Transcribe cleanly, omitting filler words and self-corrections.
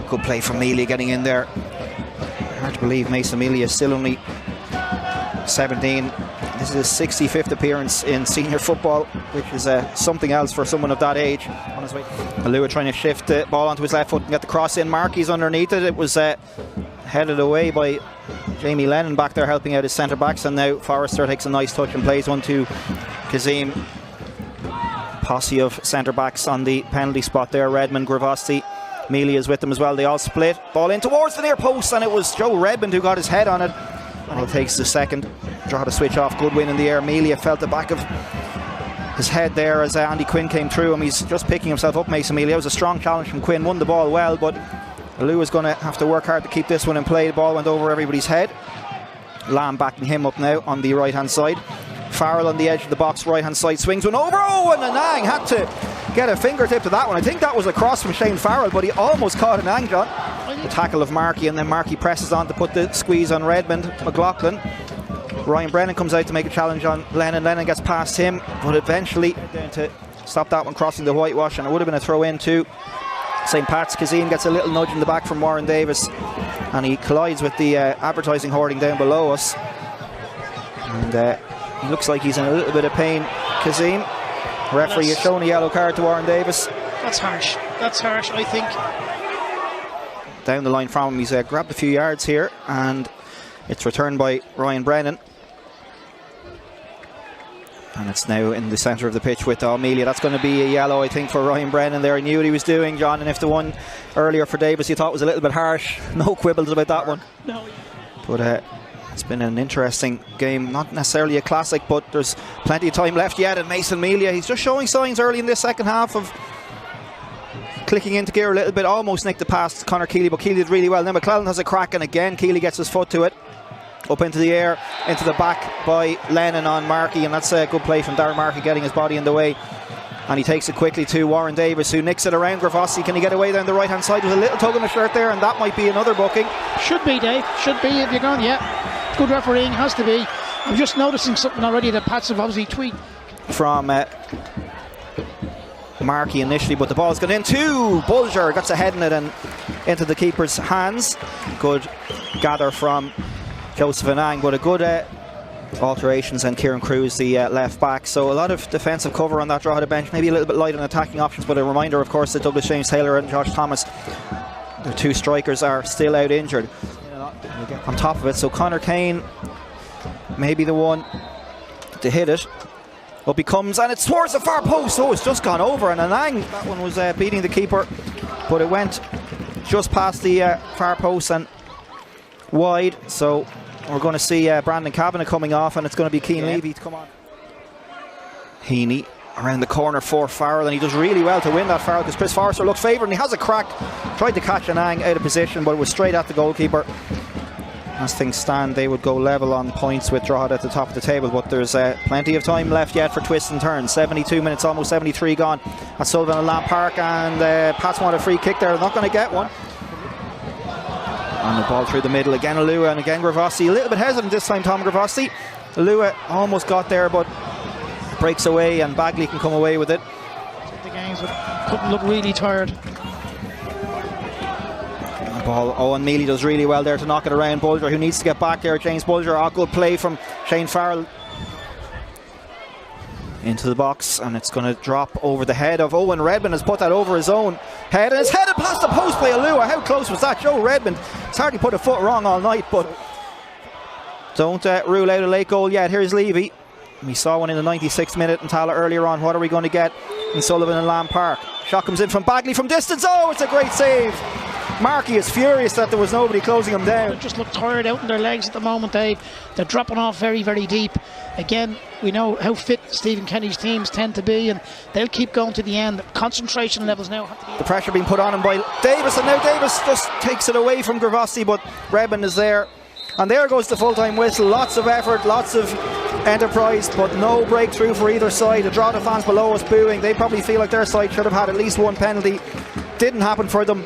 Good play from Mealy getting in there. Hard to believe Mason Mealy is still only 17. This is his 65th appearance in senior football, which is something else for someone of that age. On his way, Alua trying to shift the ball onto his left foot and get the cross in. Markey's underneath it. It was headed away by Jamie Lennon back there helping out his centre backs, and now Forrester takes a nice touch and plays one to Kazim. Posse of centre backs on the penalty spot there. Redmond, Gravosti, Mealy is with them as well. They all split. Ball in towards the near post, and it was Joe Redmond who got his head on it. And it takes the second. Draw to switch off. Good win in the air. Mealy felt the back of his head there as Andy Quinn came through him. He's just picking himself up, Mason Mealy. It was a strong challenge from Quinn. Won the ball well, but Lou is going to have to work hard to keep this one in play. The ball went over everybody's head. Lambe backing him up now on the right hand side. Farrell on the edge of the box, right hand side, swings one over. Oh, and Anang had to get a fingertip to that one. I think that was a cross from Shane Farrell, but he almost caught Anang, John. The tackle of Markey, and then Markey presses on to put the squeeze on Redmond. McLaughlin. Ryan Brennan comes out to make a challenge on Lennon. Lennon gets past him, but eventually down to stop that one crossing the whitewash, and it would have been a throw in to St. Pat's. Kazim gets a little nudge in the back from Warren Davis, and he collides with the advertising hoarding down below us, and he looks like he's in a little bit of pain. Kazim, referee has shown a yellow card to Warren Davis. That's harsh. That's harsh, I think. Down the line from him, he's grabbed a few yards here, and it's returned by Ryan Brennan. And it's now in the centre of the pitch with Amelia. That's going to be a yellow, I think, for Ryan Brennan there. He knew what he was doing, John, and if the one earlier for Davis you thought was a little bit harsh, no quibbles about that one. No. But it's been an interesting game, not necessarily a classic, but there's plenty of time left yet, and Mason Mealy, he's just showing signs early in this second half of clicking into gear a little bit. Almost nicked the pass to Conor Keeley, but Keeley did really well. Now McClellan has a crack, and again Keeley gets his foot to it. Up into the air, into the back by Lennon on Markey, and that's a good play from Darren Markey getting his body in the way, and he takes it quickly to Warren Davis, who nicks it around Gravosti. Can he get away down the right hand side with a little tug on the shirt there, and that might be another booking. Should be, Dave, should be if you're going. Yeah, good refereeing, has to be. I'm just noticing something already that Pats have obviously tweeted from Markey initially, but the ball's gone in to Bulger, gets a head in it and into the keeper's hands. Good gather from Joseph Anang, but a good alterations, and Kieran Cruz the left back. So a lot of defensive cover on that Drogheda bench, maybe a little bit light on attacking options, but a reminder of course that Douglas James Taylor and Josh Thomas, the two strikers, are still out injured on top of it. So Conor Kane maybe the one to hit it. Up he comes, and it's towards the far post. Oh, it's just gone over, and Anang, that one was beating the keeper, but it went just past the far post and wide. So we're going to see Brandon Kavanagh coming off, and it's going to be Keane Levy to come on. Heaney around the corner for Farrell, and he does really well to win that foul because Chris Forrester looked favoured, and he has a crack. Tried to catch Anang out of position, but it was straight at the goalkeeper. As things stand, they would go level on points with Drogheda at the top of the table, but there's plenty of time left yet for twists and turns. 72 minutes, almost 73 gone at Sullivan and Lambe Park, and Pats want a free kick there. They're not going to get one. And the ball through the middle, again Alua, and again Gravosti. A little bit hesitant this time, Tom Gravosti. Alua almost got there, but breaks away, and Bagley can come away with it. The games couldn't look really tired. The ball, Owen Mealy does really well there to knock it around Bulger, who needs to get back there. James Bulger, a good play from Shane Farrell into the box, and it's going to drop over the head of Owen. Redmond has put that over his own head, and it's headed past the post by Alua. How close was that? Joe Redmond has hardly put a foot wrong all night, but don't rule out a late goal yet. Here's Levy. We saw one in the 96th minute in Tala earlier on. What are we going to get in Sullivan and Lambe Park? Shot comes in from Bagley from distance. Oh, it's a great save. Markey is furious that there was nobody closing him down. They just look tired out in their legs at the moment, Dave. They're dropping off very, very deep. Again, we know how fit Stephen Kenny's teams tend to be, and they'll keep going to the end. The concentration levels now have to be... The pressure being put on him by Davis, and now Davis just takes it away from Gravosti, but Redmond is there. And there goes the full-time whistle. Lots of effort, lots of enterprise, but no breakthrough for either side. The Drogheda fans below us booing. They probably feel like their side should have had at least one penalty. Didn't happen for them.